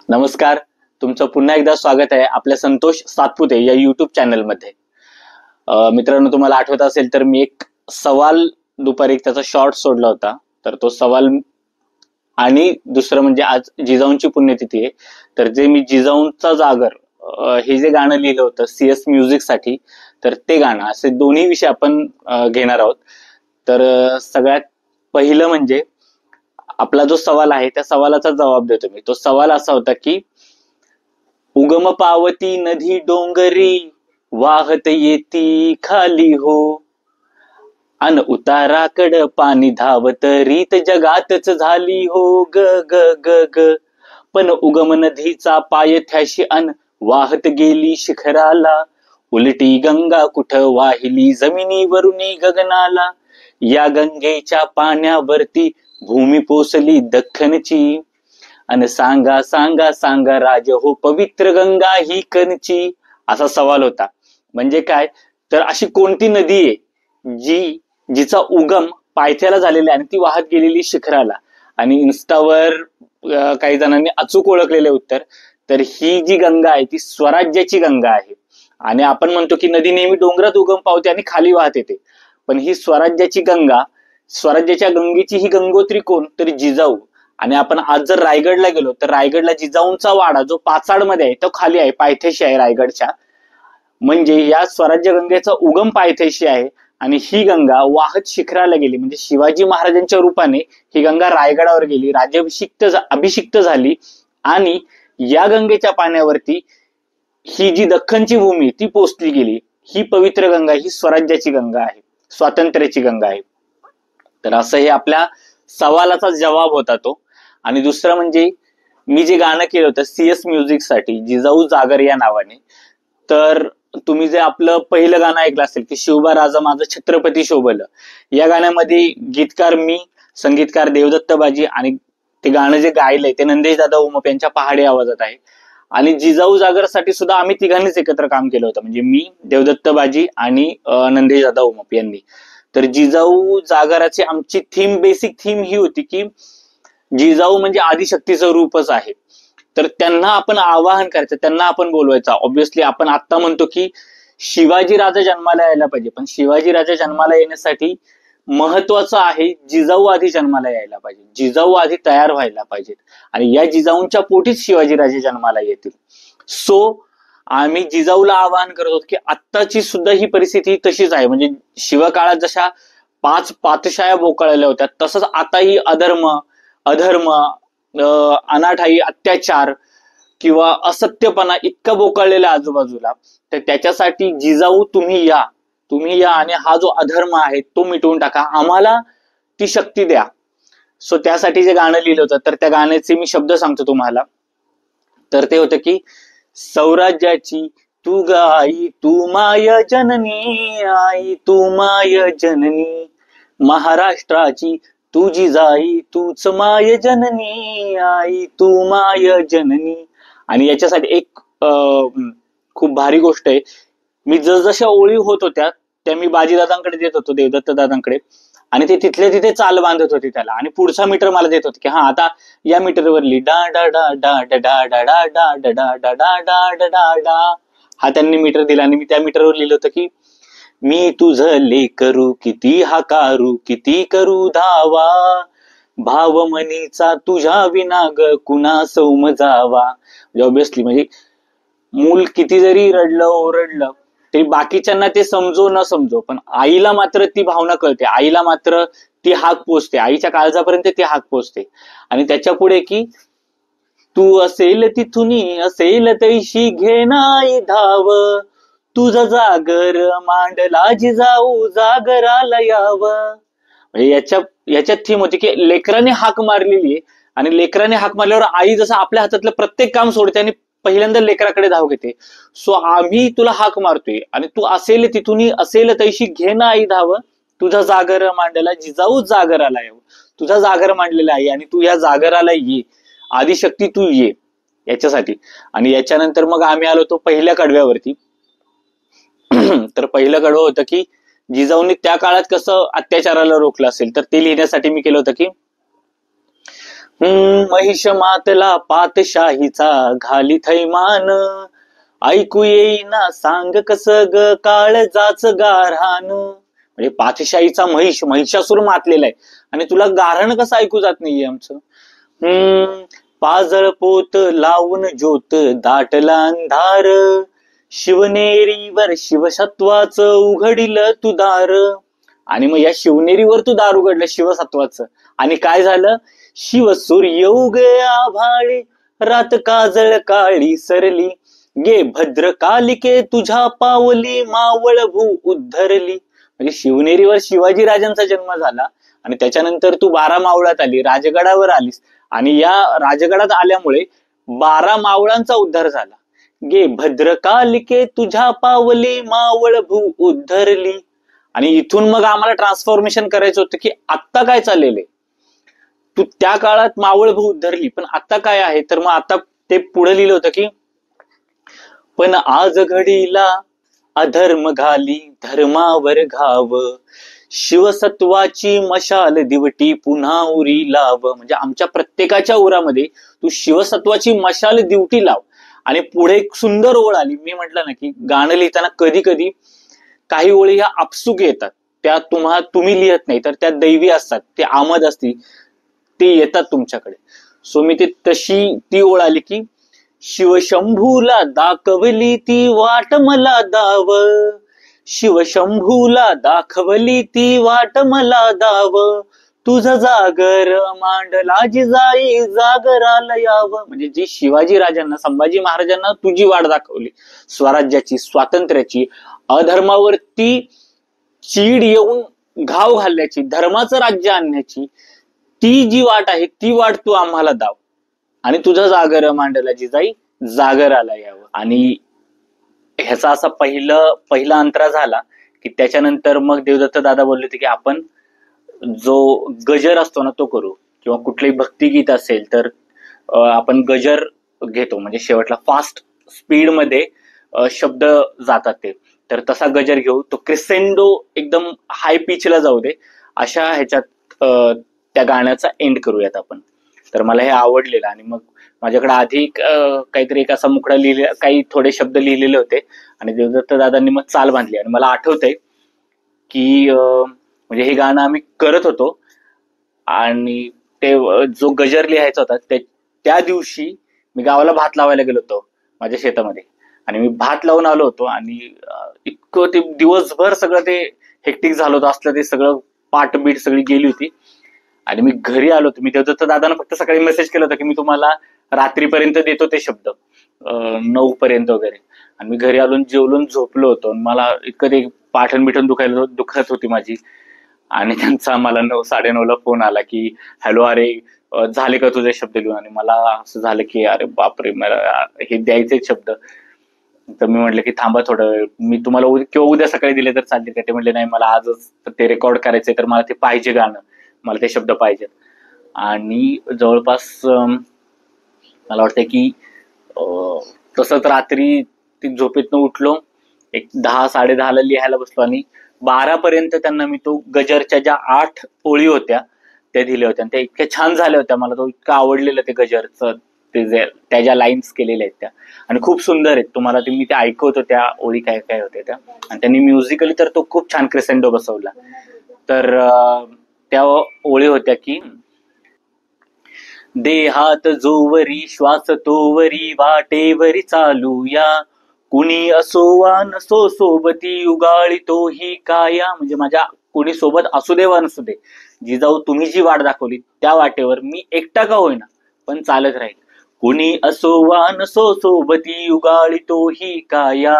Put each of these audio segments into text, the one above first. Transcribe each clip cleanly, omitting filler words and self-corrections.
नमस्कार. तुमचं पुन्हा एकदा स्वागत आहे आपल्या संतोष सातपुते या युट्यूब चॅनलमध्ये. मित्रांनो, तुम्हाला आठवत असेल तर मी एक सवाल दुपारी त्याचा शॉर्ट सोडला होता. तर तो सवाल आणि दुसरं म्हणजे आज जिजाऊंची पुण्यतिथी आहे. तर जे मी जिजाऊंचा जागर हे जे गाणं लिहिलं होतं CS म्युझिक साठी, तर ते गाणं असे दोन्ही विषय आपण घेणार आहोत. तर सगळ्यात पहिलं म्हणजे आपला जो सवाल आहे त्या सवालाचा जबाब देतो मी. तो सवाल असा होता की उगम पावती नदी डोंगरी वाहत येती खाली हो, अन उताराकड पाणी धावत रीत जगातच झाली हो ग ग ग ग. पण उगम नदीचा पाय थ्याशी अन वाहत गेली शिखराला, उलटी गंगा कुठं वाहिली जमिनीवरुनी गगनाला. या गंगेच्या पाण्यावरती भूमी पोसली दख्खनची, अन सांगा सांगा सांगा राज हो पवित्र गंगा ही कनची. असा सवाल होता. म्हणजे काय, तर अशी कोणती नदी आहे जिचा उगम पायथ्याला झालेला आहे आणि ती वाहत गेलेली शिखराला. आणि इन्स्टावर काही जणांनी अचूक ओळखलेले उत्तर. तर ही जी गंगा आहे ती स्वराज्याची गंगा आहे. आणि आपण म्हणतो की नदी नेहमी डोंगरात उगम पावते आणि खाली वाहत येते, पण ही स्वराज्याची गंगा, स्वराज्याच्या गंगेची ही गंगोत्री कोण, तर जिजाऊ. आणि आपण आज जर रायगडला गेलो तर रायगडला जिजाऊंचा वाडा जो पाचाड मध्ये आहे तो खाली आहे, पायथ्याशी आहे रायगडच्या. म्हणजे या स्वराज्य गंगेचा उगम पायथ्याशी आहे आणि ही गंगा वाहत शिखराला गेली. म्हणजे शिवाजी महाराजांच्या रूपाने ही गंगा रायगडावर गेली, अभिषिक्त झाली आणि या गंगेच्या पाण्यावरती ही जी दख्खनची भूमी ती पोचली गेली. ही पवित्र गंगा ही स्वराज्याची गंगा आहे, स्वातंत्र्याची गंगा आहे. तर असं हे आपल्या सवालाचा जवाब होता तो. आणि दुसरं म्हणजे मी जे गाणं केलं होतं CS म्युझिक साठी जिजाऊ जागर या नावाने, तर तुम्ही जे आपलं पहिलं गाणं ऐकलं असेल की शिवबा राजा माझं छत्रपती शोभलं, या गाण्यामध्ये गीतकार मी, संगीतकार देवदत्त बाजी आणि ते गाणं जे गायलंय ते नंदेश दादा उमप यांच्या पहाडी आवाजात आहे. आणि जिजाऊ जागरसाठी सुद्धा आम्ही तिघांनीच एकत्र काम केलं होतं, म्हणजे मी, देवदत्त बाजी आणि नंदेश दादा उमप यांनी. तर जिजाऊ जागराची आमची बेसिक थीम ही होती की जिजाऊ म्हणजे आदिशक्तीचं रूपच आहे. तर त्यांना आपण आवाहन करायचं, त्यांना आपण बोलवायचं. ऑब्व्हियसली आपण आता म्हणतो की शिवाजी राजा जन्माला यायला पाहिजे, पण शिवाजी राजा जन्माला येण्यासाठी महत्वाचं आहे जिजाऊ आधी जन्माला यायला पाहिजे, जिजाऊ आधी तयार व्हायला पाहिजेत आणि या जिजाऊंच्या पोटीच शिवाजी राजे जन्माला येतील. सो आम्ही जिजाऊला आवाहन करत होतो की आत्ताची सुद्धा ही परिस्थिती तशीच आहे. म्हणजे शिवकाळात जशा 5 पातशाया बोकाळल्या होत्या तसंच आता ही अधर्म, अनाठाई, अत्याचार किंवा असत्यपणा इतका बोकाळलेला आजूबाजूला. तर त्याच्यासाठी जिजाऊ तुम्ही या आणि हा जो अधर्म आहे तो मिटवून टाका, आम्हाला ती शक्ती द्या. सो त्यासाठी जे गाणं लिहिलं होतं तर त्या गाण्याचे मी शब्द सांगतो तुम्हाला. तर ते होतं की सौराज्याची तू गाई तू माय जननी, आई तू माय जननी, महाराष्ट्राची तुझी जाई तूच माय जननी, आई तू माय जननी. आणि याच्यासाठी एक खूप भारी गोष्ट आहे, मी जसजशा ओळी होत होत्या त्या मी बाजीदादांकडे देत होतो, देवदत्त दादांकडे, आणि ते तिथले तिथे चाल बांधत होते त्याला आणि पुढचा मीटर मला देत होते की हा आता या मीटरवरली डा डा डा डा डा डा डा डा डा डा डा डा डा डा डा डा. हा त्यांनी मीटर दिला आणि मी त्या मीटरवर लिहिलं होतं की मी तुझं लेकरू किती हाकारू किती करू धावा, भाव मनीचा तुझ्या विना ग कुणा समजावा. म्हणजे ऑब्व्हियसली म्हणजे मूल किती जरी रडलं ओरडलं तरी बाकीच्यांना ते समजो न समजो, पण आईला मात्र ती भावना कळते, आईला मात्र ती हाक पोचते, आईच्या काळजापर्यंत ती हाक पोचते. आणि त्याच्या पुढे की तू असेल तिथुनी असेल तैशी घेणाई धाव, तुझा जागर मांडला जिजाऊ जागराला यावं. म्हणजे याच्यात थीम होती की लेकराने हाक मारलेली आहे आणि लेकराने हाक मारल्यावर आई जसं आपल्या हातातलं प्रत्येक काम सोडते आणि पहिल्यांदा लेकराकडे धाव घेते. सो आम्ही तुला हाक मारतोय आणि तू असेल तिथून असेल तैशी घे ना आई धाव, तुझा जागर मांडला जिजाऊ जागराला यावं. तुझा जागर मांडलेला आहे आणि तू या जागराला ये, आदिशक्ती तू ये याच्यासाठी. आणि याच्यानंतर मग आम्ही आलो तो पहिल्या कडव्यावरती. तर पहिलं कडवं होतं की जिजाऊंनी त्या काळात कसं अत्याचाराला रोखलं असेल, तर ते लिहिण्यासाठी मी केलं होतं की महिष मातला पातशाहीचा घाली थैमान, ऐकू येईना सांग कस ग काळजाच गारहान. म्हणजे पातशाहीचा महिषासूर मातलेला आहे आणि तुला गारहाण कसं ऐकू जात नाहीये आमचं. पाजळ पोत लावून ज्योत दाटला अंधार, शिवनेरीवर शिवसत्वाचं उघडिल तू दार. आणि मग या शिवनेरीवर तू दार उघडलं शिवसत्वाचं, आणि काय झालं, शिव सूर्य उगे आभाळी, रात काजळ काळी सरली, गे भद्र कालिके तुझ्या पावली, मावळ भू उद्धरली. म्हणजे शिवनेरीवर शिवाजी राजांचा जन्म झाला आणि त्याच्यानंतर तू 12 मावळात आली, राजगडावर आलीस, आणि या राजगडात आल्यामुळे 12 मावळांचा उद्धार झाला. गे भद्र कालिके तुझ्या पावली, मावळ भू उद्धरली. आणि इथून मग आम्हाला ट्रान्सफॉर्मेशन करायचं होतं की आत्ता काय चाललेलं आहे. तू त्या काळात मावळ भू उद्धरली, पण आता काय आहे, तर मग आता ते पुढे लिहिलं होतं की पण आज घडीला अधर्म घाली धर्मावर घाव, शिवसत्वाची मशाल दिवटी पुन्हा उरी लाव. म्हणजे आमच्या प्रत्येकाच्या उरामध्ये तू शिवसत्वाची मशाल दिवटी लाव. आणि पुढे एक सुंदर ओळ आली. मी म्हटलं ना की गाणं लिहिताना कधी कधी काही ओळी ह्या आपसुक येतात, त्या तुम्ही लिहत नाही, तर त्या दैवी असतात, ते आमद असतील, ते येतात तुमच्याकडे. सो मी ती ओळ आली की शिवशंभूला दाखवली ती वाट मला दाव, शिवशंभूला दाखवली ती वाट मला दाव, तुझं जागर मांडला जिजाई जागराला यावं. म्हणजे जी शिवाजी राजांना, संभाजी महाराजांना तुझी वाट दाखवली, स्वराज्याची, स्वातंत्र्याची, अधर्मावरती चीड येऊन घाव घालण्याची, धर्माचं राज्य आणण्याची, ती जी वाट आहे ती वाट तू आम्हाला दाव, आणि तुझं जागर मांडला जिजाई जागराला यावं. आणि ह्याचा असा पहिला अंतरा झाला की त्याच्यानंतर मग देवदत्त दादा बोलले होते की आपण जो गजर असतो ना तो करू, किंवा कुठलंही भक्तिगीत असेल तर आपण गजर घेतो, म्हणजे शेवटला फास्ट स्पीड मध्ये शब्द जातात ते, तर तसा गजर घेऊ, तो क्रिसेंडो एकदम हाय पिचला जाऊ दे, अशा ह्याच्यात त्या गाण्याचा एंड करूयात आपण. तर मला हे आवडलेलं. आणि मग माझ्याकडे आधी काहीतरी एक असा मुखडा लिहिला, काही थोडे शब्द लिहिलेले होते, आणि देवदत्त दादांनी मग चाल बांधली. आणि मला आठवतंय की म्हणजे हे गाणं आम्ही करत होतो, आणि ते जो गजर लिहायचा होता त्या दिवशी मी गावाला भात लावायला गेलो होतो माझ्या शेतामध्ये, आणि मी भात लावून आलो होतो, आणि इतकं ते दिवसभर सगळं ते हेक्टिक झालं होतं, असलं ते सगळं पाठबीट सगळी गेली होती. आणि मी घरी आलो होतो. मी देवदत्त दादांना फक्त सकाळी मेसेज केला होता की मी तुम्हाला रात्रीपर्यंत देतो ते शब्द, 9 पर्यंत वगैरे. आणि मी घरी आलो, जेवलो, झोपलो होतो. मला इतकं ते पाठण बिठण दुखत होती माझी. आणि त्यांचा मला 9, 9:30ला फोन आला की हॅलो, अरे झाले का तुझे शब्द लिहून. आणि मला असं झालं की अरे बापरे, मला हे द्यायचे शब्द. तर मी म्हटलं की थांबा थोडं वेळ, मी तुम्हाला किंवा उद्या सकाळी दिले तर चालतील का. ते म्हटले नाही, मला आजच ते रेकॉर्ड करायचंय, तर मला ते पाहिजे गाणं, मला ते शब्द पाहिजेत. आणि जवळपास मला वाटतं की तसंच रात्री ती झोपेतनं उठलो, एक 10, 10:30ला लिहायला बसलो, आणि 12 पर्यंत त्यांना मी तो गजरच्या ज्या 8 ओळी होत्या त्या दिल्या होत्या. त्या इतक्या छान झाल्या होत्या, मला तो इतकं आवडलेलं ते गजरचं, त्या ज्या लाईन्स केलेल्या आहेत त्या, आणि खूप सुंदर आहेत. तुम्हाला मी ते ऐकवतो त्या ओळी काय काय होत्या त्या. आणि त्यांनी म्युझिकली तर तो खूप छान क्रिसेंडो बसवला. तर त्या ओळी होत्या की देहात जोवरी श्वास तोवरी वाटेवरी चालूया, कुणी असो वा नसो सोबती उगाळी तोही काया. म्हणजे माझ्या कुणी सोबत असू दे वा नसू दे, जिजाऊ तुम्ही जी वाट दाखवली त्या वाटेवर मी एकटा का होईना पण चालत राहील. कुणी असो वा नसो सोबती उगाळी तोही काया,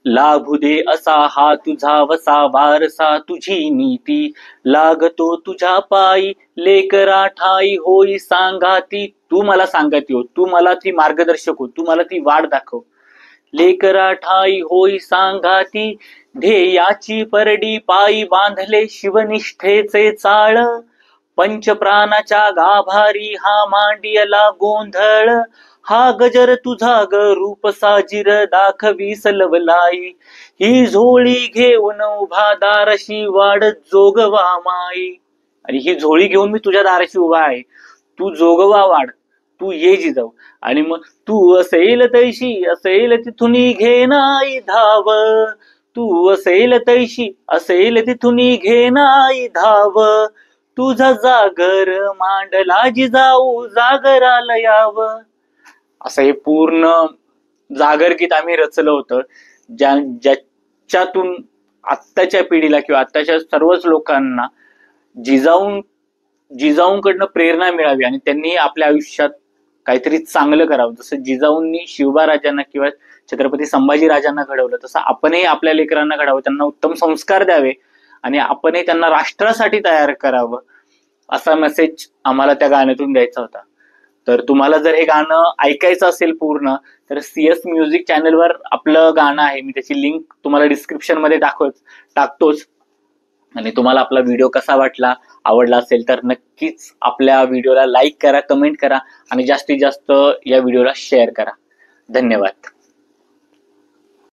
लाभू दे असा हा तुझा वसा वारसा तुझी नीती, लागतो तुझ्या पायी लेकरा ठाई होई सांगाती. तू मला सांगती हो, तू मला ती मार्गदर्शक हो, तू मला ती वाट दाखव. लेकरा ठाई होई सांगाती, ध्येयाची परडी पायी बांधले शिवनिष्ठेचे चाळ, पंचप्राणाच्या गाभारी हा मांडियला गोंधळ, हा गजर तुझा ग रूप साजिर दाखवी सलवलाई, ही झोळी घेऊन उभा दाराशी वाढ जोगवा माई. आणि ही झोळी घेऊन मी तुझ्या दाराशी उभा आहे, तू जोगवा वाढ, तू ये जिजाऊ. आणि मग तू असेल तैशी असेल तिथून घेणाई धाव, तू असेल तैशी असेल तिथून घेणाई धाव, तुझा जागर मांडला जिजाऊ जागराला याव. असं हे पूर्ण जागर गीत आम्ही रचलं होतं, ज्याच्यातून आत्ताच्या पिढीला किंवा आत्ताच्या सर्वच लोकांना जिजाऊंकडनं प्रेरणा मिळावी आणि त्यांनी आपल्या आयुष्यात काहीतरी चांगलं करावं. जसं जिजाऊंनी शिवबा राजांना किंवा छत्रपती संभाजी राजांना घडवलं, तसं आपणही आपल्या लेकरांना घडावं, त्यांना उत्तम संस्कार द्यावे आणि आपणही त्यांना राष्ट्रासाठी तयार करावं, असा मेसेज आम्हाला त्या गाण्यातून द्यायचा होता. तर तुम्हाला जर हे गाणं ऐकायचं असेल पूर्ण, तर CS म्युझिक चॅनलवर आपलं गाणं आहे, मी त्याची लिंक तुम्हाला डिस्क्रिप्शन मध्ये टाकतोच. आणि तुम्हाला आपला व्हिडिओ कसा वाटला, आवडला असेल तर नक्कीच आपल्या व्हिडिओला लाईक करा, कमेंट करा आणि जास्तीत जास्त या व्हिडिओला शेअर करा. धन्यवाद.